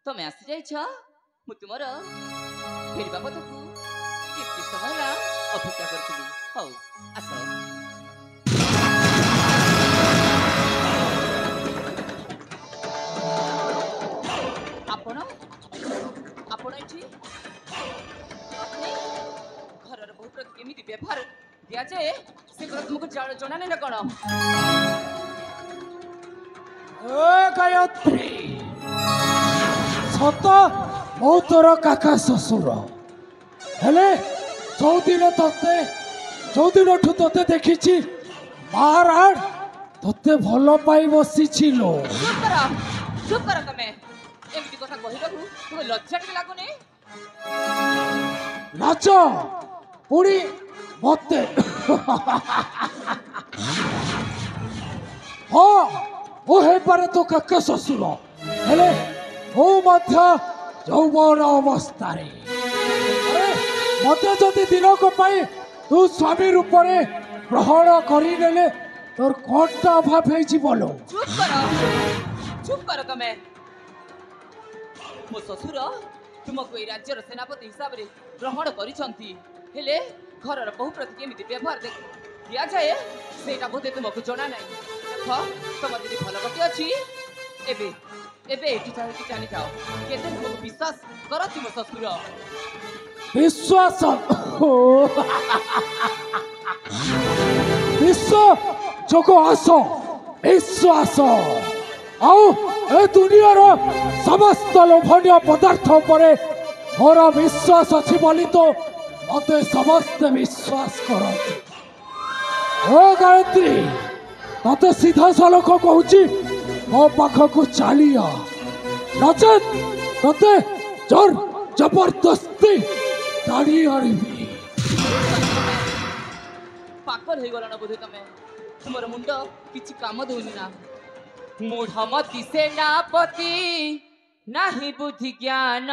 ତମେ ଆସି ଯାଇଛ ମୁଁ ତୁମର ଫେରିବା ପଥକୁ କେତେ ସମୟ ହେଲା ଅପେକ୍ଷା କରିଥିଲି। ହଉ ଆସ। ଆପଣ ଆପଣ ଏଠି ଘରର ବୋହୂ ପ୍ରତି କେମିତି ବ୍ୟବହାର ଦିଆଯାଏ ସେ କଥା ତୁମକୁ ଜଣା ନାହିଁ ନା କ'ଣ? ଗାୟତ୍ରୀ ସତ ମୁଁ ତୋର କାକା ଶ୍ୱଶୁର ହେଲେ ଯୋଉଦିନଠୁ ତତେ ଦେଖିଛି ମହାରାଣ ତତେ ଭଲ ପାଇ ବସିଛି ଲୋ। ଚୁପ୍ କର ତମେ। ଏମିତି କଥା କହିବାକୁ ତୁମେ ଲଜ୍ଜା ଟିକେ ଲାଗୁନି? ନାଚ ପୁଣି ମତେ ହଁ ମୁଁ ହେଇପାରେ ତୋ କାକା ଶ୍ୱଶୁର ହେଲେ ମୁଁ ମଧ୍ୟ ଯୌବନ ଅବସ୍ଥାରେ ମତେ ଯଦି ଦିନକ ପାଇଁ ତୁ ସ୍ୱାମୀ ରୂପରେ ଗ୍ରହଣ କରିନେଲେ ତୋର କଣଟା ଅଭାବ ହେଇଛି ବୋଲ? ଚୁପ୍ କର ତମେ। ମୋ ଶ୍ୱଶୁର ତୁମକୁ ଏଇ ରାଜ୍ୟର ସେନାପତି ହିସାବରେ ଗ୍ରହଣ କରିଛନ୍ତି ହେଲେ ଘରର ବୋହୂ ପ୍ରତି କେମିତି ବ୍ୟବହାର ଦିଆଯାଏ ସେଇଟା ବୋଧେ ତୁମକୁ ଜଣା ନାହିଁ। ତମ ଯଦି ଭଲ ଗତି ଅଛି ଏବେ ଏଠି ଜାଣିଥାଅ କେତେ ତୁମକୁ ବିଶ୍ୱାସ କରନ୍ତି ମୋ ଶ୍ୱଶୁର। ବିଶ୍ୱାସ ଯୋଗ ଆସ ବିଶ୍ୱାସ ଆଉ ଏ ଦୁନିଆର ସମସ୍ତ ଲୋଭନୀୟ ପଦାର୍ଥ ଉପରେ ମୋର ବିଶ୍ୱାସ ଅଛି ବୋଲି ତ ମତେ ସମସ୍ତେ ବିଶ୍ୱାସ କରନ୍ତି। ଓ ଗାୟତ୍ରୀ ତତେ ସିଧାସଳଖ କହୁଛି ମୋ ପାଖକୁ ଚାଲିଆ ନଚେତ୍ ତତେ ଜୋର ଜବରଦସ୍ତି ଟାଣି ଆଣିବି। ପାଗଳ ହେଇଗଲାଣ ବୋଧେ ତମେ? ତୁମର ମୁଣ୍ଡ କିଛି କାମ ଦଉନି ନା? ମୂଢ଼ମତି ସେନାପତି ନାହିଁ ବୁଦ୍ଧି ଜ୍ଞାନ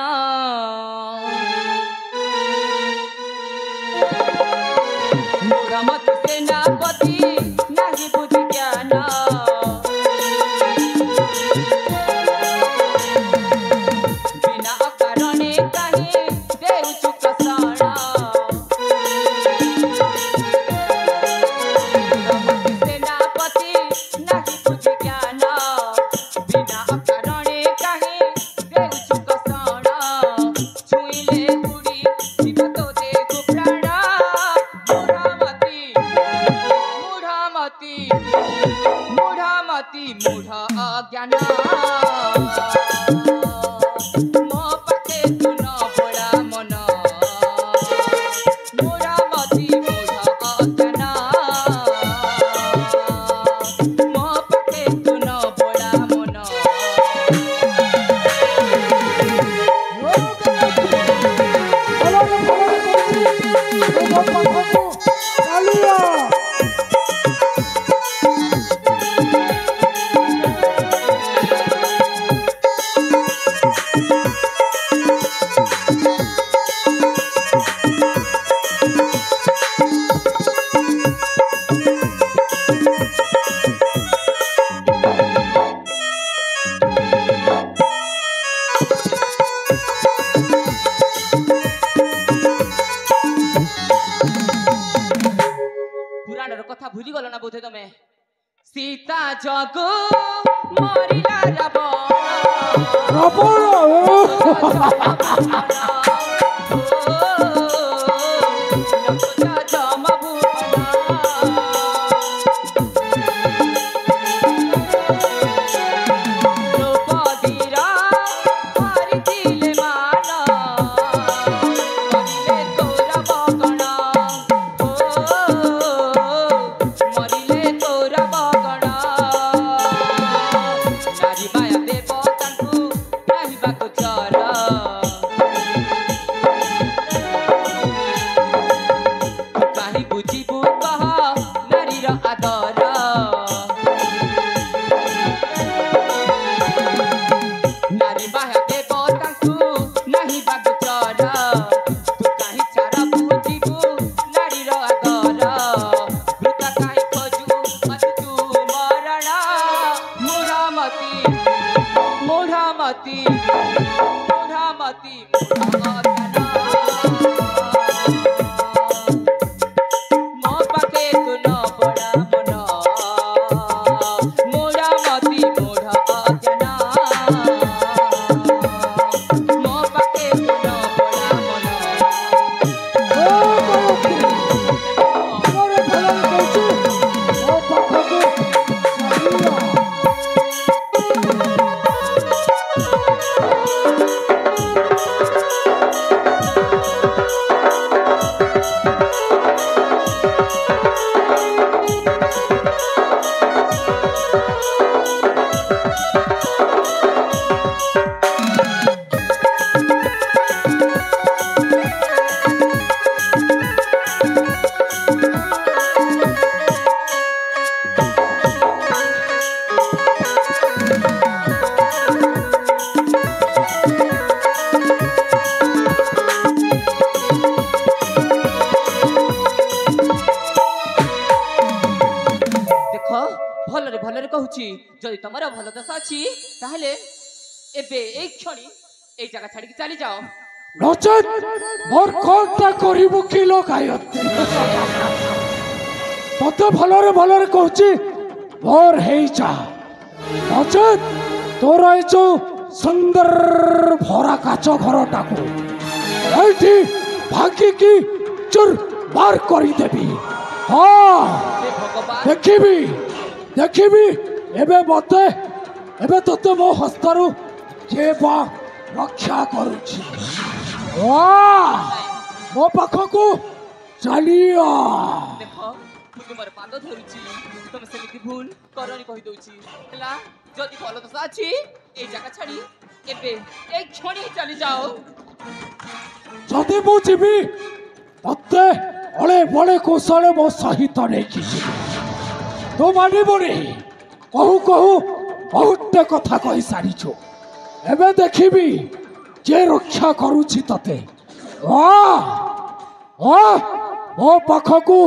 ମୂଢ଼ମତି ସେନାପତି ନାହିଁ ବୁଦ୍ଧି ଜ୍ଞାନ ବିନା ଅକାରଣେ କାହିଁ ଦେଉଛୁ କଷଣ ମୂଢ଼ମତି ସେନାପତି ନାହିଁ ବୁଦ୍ଧି ଜ୍ଞାନ ବିନା ଅକାରଣେ କାହିଁ ଦେଉଛୁ କଷଣ ଛୁଇଁଲେ ବୁଡ଼ି ଯିବ ତୋ ଦେହକୁ ପ୍ରାଣ ମୂଢ଼ ଅଜ୍ଞାନ ମୋ ପାଖେ ତୁ ନ ବୋଳା ମନ ମୂଢ଼ମତି ମୂଢ଼ ଅଜ୍ଞାନ ମୋ ପାଖେ ତୁ ନ ବୋଳା ମନ। ପୁରାଣର କଥା ଭୁଲିଗଲ ନା ବୋଧେ ତମେ? ସୀତା ଜଗୁ ମରିଲା ନାରୀ ମାୟା ଦେବ ତାଙ୍କୁ मती बुढ़ा मती मो पाके तू न बड़ा मन मोरा मती मोढ़ा अजना मो पाके तू न बड़ा मन भलरे कहूची जदि तुमर भल दशा अच्छी ताहले एबे एक क्षणी ए जगह छाड़ी चली जाओ नचेत मोर कोनटा करिबु किलो गायत्री तते भलरे कहूची मोर हेई जा नचेत तोर ए जो सुंदर भरा काच घरटाको एठी भागी की चुर मार करी देबी हां देखिबी देखिबी एबे मते एबे तते मो हस्तरु के बा रक्षा करूची वाह मो पाखकु चलिया देखो मु तुमर पाद धरुची तुम सेमिति भूल करनी कहि दोची हला जदि भल दशा अछि ए जगह छाड़ी एबे एक क्षणी चली जाओ जदि मु जीबी तते अळे बळे कौशले मो सहित नै किछि तो मानिबनी कहू कहू बहुत कथा कही सारीछु एबे देखिबी जे रक्षा करूछि तते वाह वाह मो पाखकु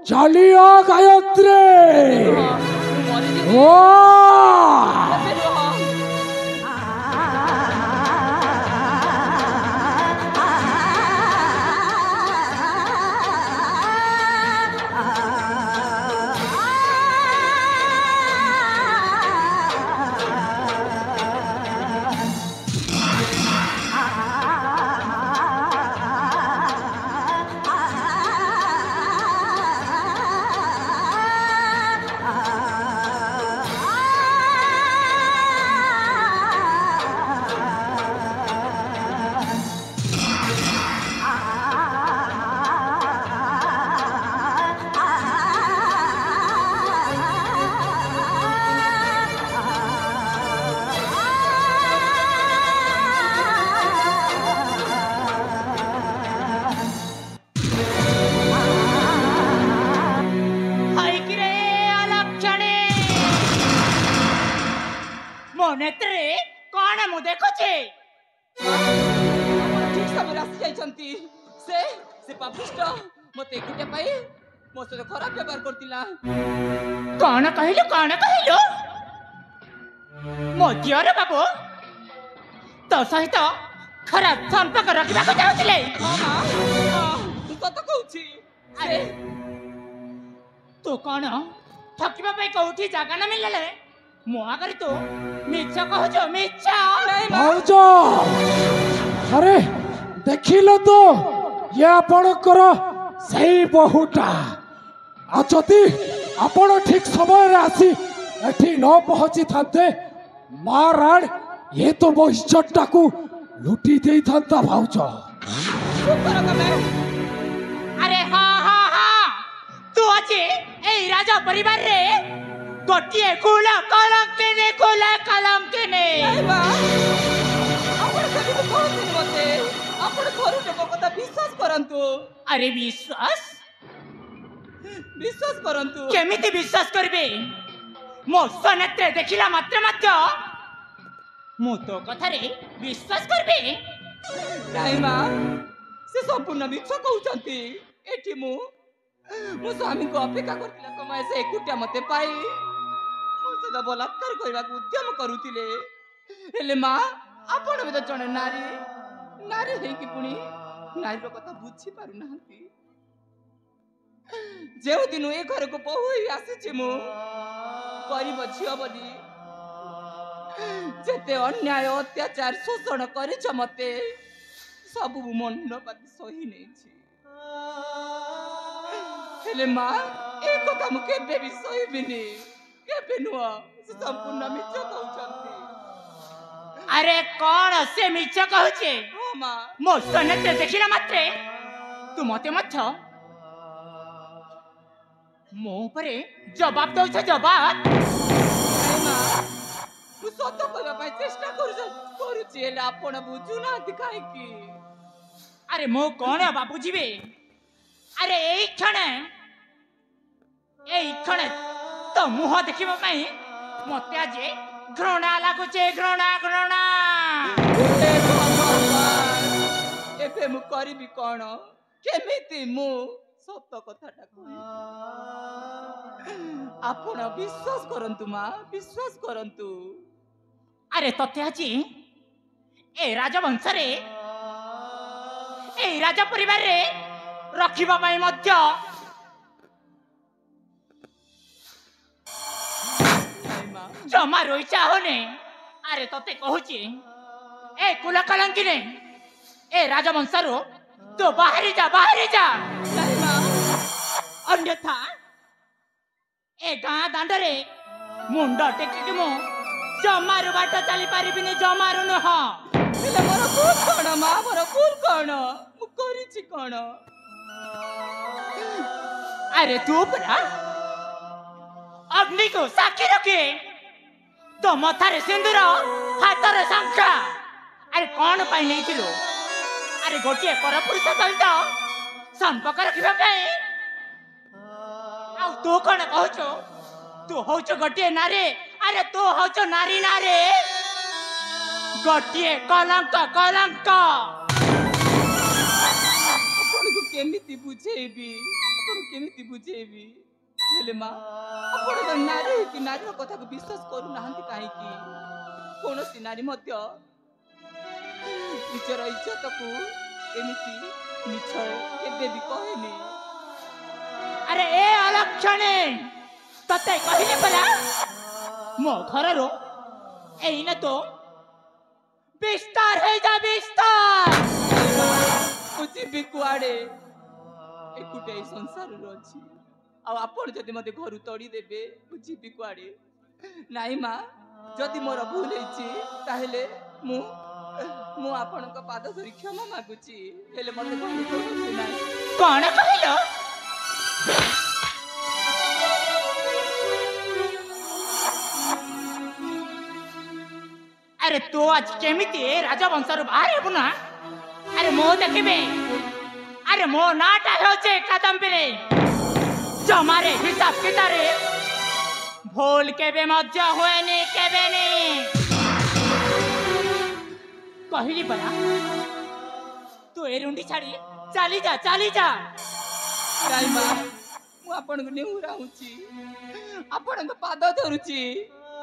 चलिया गायत्री वाह नेत्रे कौन मु देखुचे ठीक समय आसी जाइछंती से पापिष्ट मते एकुटे पाई मो से खराब व्यवहार करतिला कौन कहलो मो दियर बाबू तो सहित खराब संपर्क रखबा को जाउतिले तू कत कहूची अरे तू कौन ठकिबा पे कहूठी जागा न मिलले मो आगरे तो मिछ कहजो मिछ भाउजो अरे देखिलो तो ये आपणकर सही बहुटा आ जदि आपण ठीक समय रे आसी एठी न पहुंची थाते माराड ये तो मो इज्जतटा को लूटी देई थांता भाउजो अरे हाँ हाँ हाँ तू अच्छे ए राजा परिवार रे गोटिए कुला कलम के ने आपण कभी तो कहते मते आपण घर लोक कथा विश्वास करंतु अरे विश्वास करंतु केमिति विश्वास करबे मो सनेत्रे देखिला मात्र मु तो कथा रे विश्वास करबे नाही मा से संपूर्ण मिछ कहउचंती एठी मु स्वामी को अपेक्षा करतिला समय से एकुटिया मते पाई मो सदा बलात्कार करबा उद्यम करूतिले हेले माँ आपण भी तो जड़े नारी नारी है कि पुणी नारी कथा बुझी पारु नाहंती जो दिन ए घर को बहु ही आसी मु गरीब झियो बोली जेते अन्याय अत्याचार शोषण करिछ मते सब मन पाती सही नहीं हेले माँ ए कथा मु केबे भी सहीबिनी केबे नुआ से संपूर्ण मिछ कहउछंती अरे कौन से मिछ कहूचे हां माँ मो सनते देखिला मात्रे तू मते मछ मो परे जवाब दउछ जवाब नहीं माँ मु सत कहबा पई चेष्टा करूची हेले आपण बुझु ना दिखाई की अरे मो कौन बाबू जीवे अरे एई क्षण तो मुह देखिबा पई मते आज घृणा लागुचे घृणा घृणा एबे मु करिबी कोन केमिति मु सत कथाटा कहि आपण विश्वास करंतु माँ विश्वास करंतु अरे तते आज ए राजवंश रे ए राजा परिवार रे रखिबा पई मध्य जमा रोई चाहने अरे तते कहूची ए कुल कलंकी ने ए राजवंशरो तो बाहरी जा नहीं माँ अन्यथा ए गाँ दांडरे मुंड टेकिकी मु जमारू बाट चली पारिबिनी जमारू नुह हेले मोर भूल कोन माँ मोर भूल कोन मु करिछि कोन अरे तू परा अग्नि को साक्षी रखे तो मथारे सिंदूर हाथरे शंखा अरे कौन पाई नहीं थिलो अरे गोटिए पर पुरुष सहित संपर्क रखिबा पई आ तू कौन कहछो तू होचो गोटिए नारी अरे तू होचो नारी नारे गोटिए कलंक कलंक आपण को केमिति बुझेबी हेले माँ आपण तो नारी कि नारी कथा को विश्वास करू नाहंती काहे की कोनोसी नारी मध्य निजर इज्जत को एमिति मिछ केबे भी कहेनी अरे ए अलक्षणे तते कहिले पला मो घररो एइने तो विस्तार है जा विस्तार कुछ भी कुआड़े एकुटे संसार रो अछि आ आपण जदि मते घर तोड़ी देबे बुझी भी कुआड़े नाही माँ जदि मोर भूल होइछि ताहेले मु आपनक पाद धरि क्षमा मागुछि हेले मते घर तोड़ू नाही कौन कहिलो अरे तो आज केमिति राजवंशर बाहर हेबु ना अरे मो देखिबे अरे मो नाटा होचे कादम्बिरे जमारे हिसाब कितारे भूल केबे मध्य होएनी केबे नी कहली परा तू ए रुंडी छाड़ी चाली जा नाही माँ मु आपनक नेहुरा होछि आपनक पाद धरुछि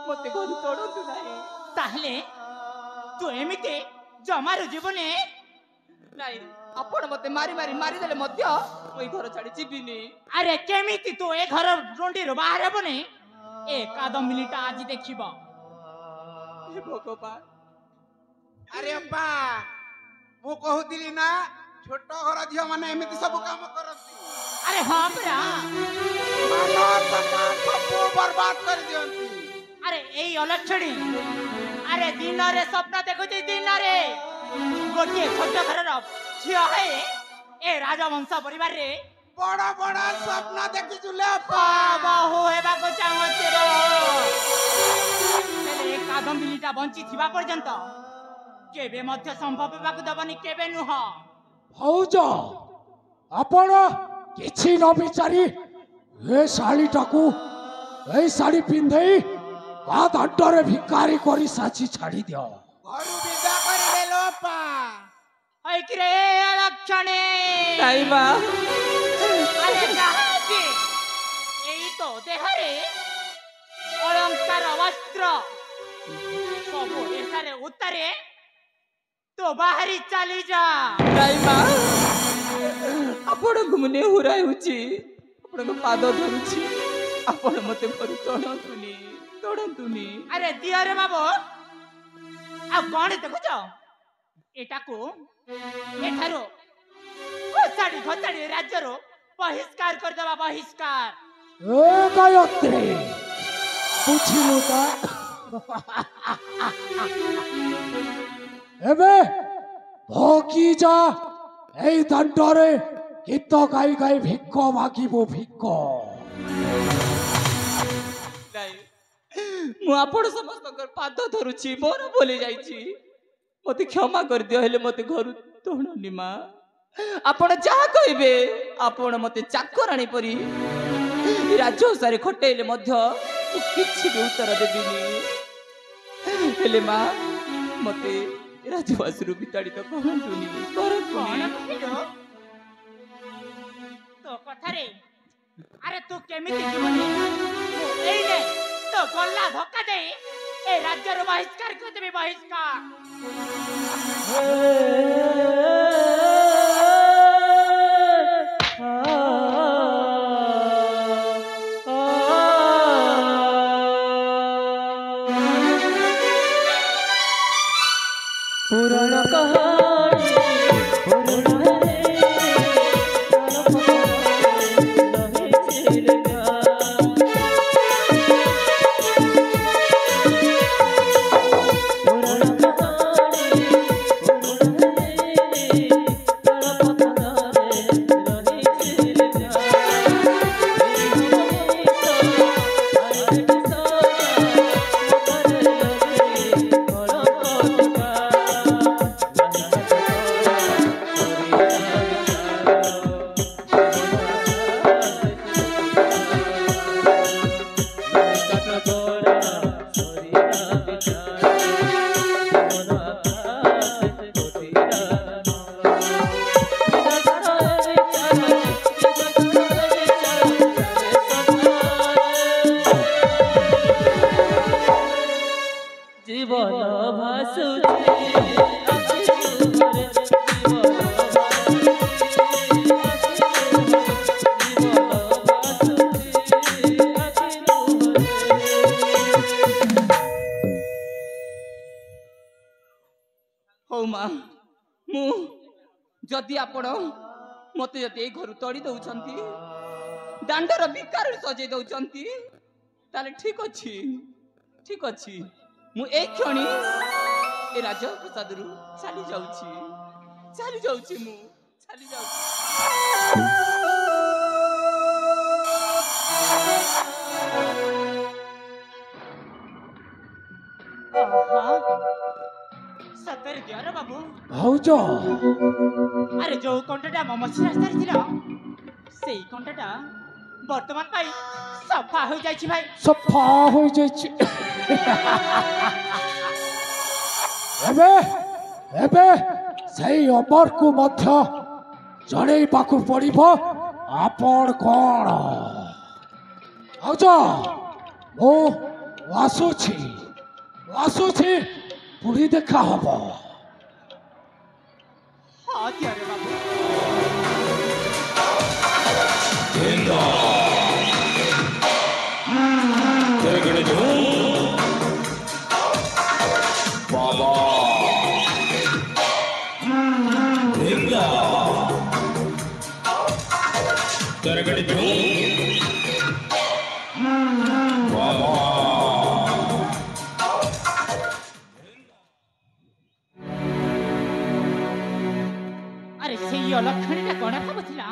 मते घर तोड़ू नाही ताहले तू एमिते जमारो जीवने नाही आपण मते मारी देले मध्य ओई घर छाड़ी जीबिनी अरे केमिति तू ए घर रुंडी रो बाहर हेबने ए कादम्बिनीटा आज देखिबो हे भगवान अरे अब्बा मु कहूतिली ना छोट घर झियो माने एमिति सब काम करती अरे हां परा मान सम्मान सब बर्बाद कर दियंती अरे एई अलक्षणी अरे दिन रे स्वप्न देखुची दिन रे गोटे छोट घर झियो है ए राजवंश परिवार रे बड़ा बड़ा स्वप्न देखि जुले अब्बा बाबू हेबा को चाहते रो हेले कादम्बिनीटा बंची थिबा पर्यंत केबे मध्य संभव हेबाक दबनी केबे नुह भौज आपण किछि न विचारी ए शाड़ीटाकू ए शाड़ी पिंधई आ दंडरे भिकारी करी साची छाड़ी दियो घर विदा कर देलो अब्बा है कि रे अलक्षणे नाही माँ अरे कहाची एई तो देहरे अलंकार वस्त्र ସବୁ ଏଠାରେ ଉତ୍ତରେ ତୁ ବାହାରି ଚାଲି ଯା। ନାଇଁ ମା, ଆପଣଙ୍କୁ ମୁଁ ନେହୁରା ହେଉଛି, ଆପଣଙ୍କ ପାଦ ଧରୁଛି, ଆପଣ ମତେ ଘରୁ ତଡ଼ନ୍ତୁନି। ଆରେ ଦିଅରେ ବାବୁ, ଆଉ କଣ ଦେଖୁଛ? ଏଟାକୁ ଏଠାରୁ ଘୋଷାଡ଼ି ରାଜ୍ୟରୁ ବହିଷ୍କାର କରିଦେବା, ବହିଷ୍କାର। ଏ ଗାୟତ୍ରୀ ବୁଝିଲୁ ତା ଏବେ ଭକି ଯା এই ଦାଣ୍ଡରେ ଗୀତ ଗାଇ ଗାଇ ଭିକ ମାଗିବୁ ଭିକ। ନାଇଁ, ମୁଁ ଆପଣ ସମସ୍ତଙ୍କର ପାଦ ଧରୁଛି, ମୋର ଭୁଲି ଯାଇଛି, ମତେ କ୍ଷମା କରିଦିଅ। ହେଲେ ମତେ ଘରୁ ତୋଳନି ମା। ଆପଣ ଯାହା କହିବେ, ଆପଣ ମତେ ଚାକରାଣୀ ପରି ରାଜସାରେ ଖଟେଇଲେ ମଧ୍ୟ ମୁଁ କିଛି ବି ଉତ୍ତର ଦେବିନି। ହେଲେ ମା, ମତେ ରାଜବାସରୁ ବିତାଡ଼ିତ କରନ୍ତୁନି। କଣ କହିଲୁ ତୋ କଥାରେ? ଆରେ ତୁ କେମିତି ଯିବୁନି? ଏଇନେ ତ ଗଲା ଧକ୍କା ଦେଇ ଏ ରାଜ୍ୟରୁ ବହିଷ୍କାର କରିଦେବି, ବହିଷ୍କାର। পুরাণ কাহিনী পুরাণ ହଉ ମା, ମୁଁ ଯଦି ଆପଣ ମତେ ଯଦି ଏଇ ଘରୁ ତଡ଼ି ଦଉଛନ୍ତି, ଦାଣ୍ଡର ଭିକାରରେ ସଜେଇ ଦଉଛନ୍ତି, ତାହେଲେ ଠିକ ଅଛି। ମୁଁ ଏଇ କ୍ଷଣି ଏ ରାଜପ୍ରସାଦରୁ ଚାଲି ଯାଉଛି ମୁଁ ଚାଲି ଯାଉଛି। ସତରେ ଦିଅରେ ବାବୁ, ଭାଉଜ ଆରେ ଯୋଉ କଣ୍ଟାଟା ମମସି ରାସ୍ତାରେ ଥିଲା, ସେଇ କଣ୍ଟାଟା ବର୍ତ୍ତମାନ ପାଇଁ ସଫା ହୋଇଯାଇଛି ଭାଇ, ସଫା ହୋଇଯାଇଛି। ଏବେ ଏବେ ସେଇ ଅମରକୁ ମଧ୍ୟ ଜଣେଇବାକୁ ପଡ଼ିବ ଆପଣ କଣ। ଭାଉଜ ମୁଁ ଆସୁଛି ପୁଣି ଦେଖା ହବ। ହଁ ଦିଅରେ ବାବୁ। ଆରେ ସେଇ ଅଲକ୍ଷଣୀଟା କଣ ଭାବୁଥିଲା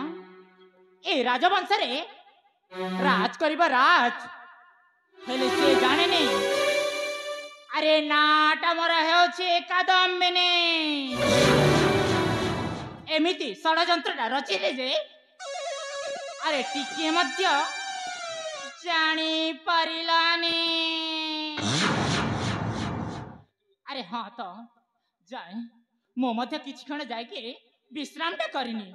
ଏ ରାଜବଂଶରେ ରାଜ କରିବ ରାଜ, ହେଲେ ସେ ଜାଣେନି ଆରେ ନାଟା ମୋର ହେଉଛି କାଦମ୍ବିନୀ। ଏମିତି ଷଡ଼ଯନ୍ତ୍ରଟା ରଚିଲେ ଯେ ଆରେ ଟିକିଏ ମଧ୍ୟ ଜାଣି ପାରିଲାନି। ଆରେ ହଁ ତ ଯାଏ, ମୁଁ ମଧ୍ୟ କିଛି କ୍ଷଣ ଯାଇକି ବିଶ୍ରାମଟା କରିନି।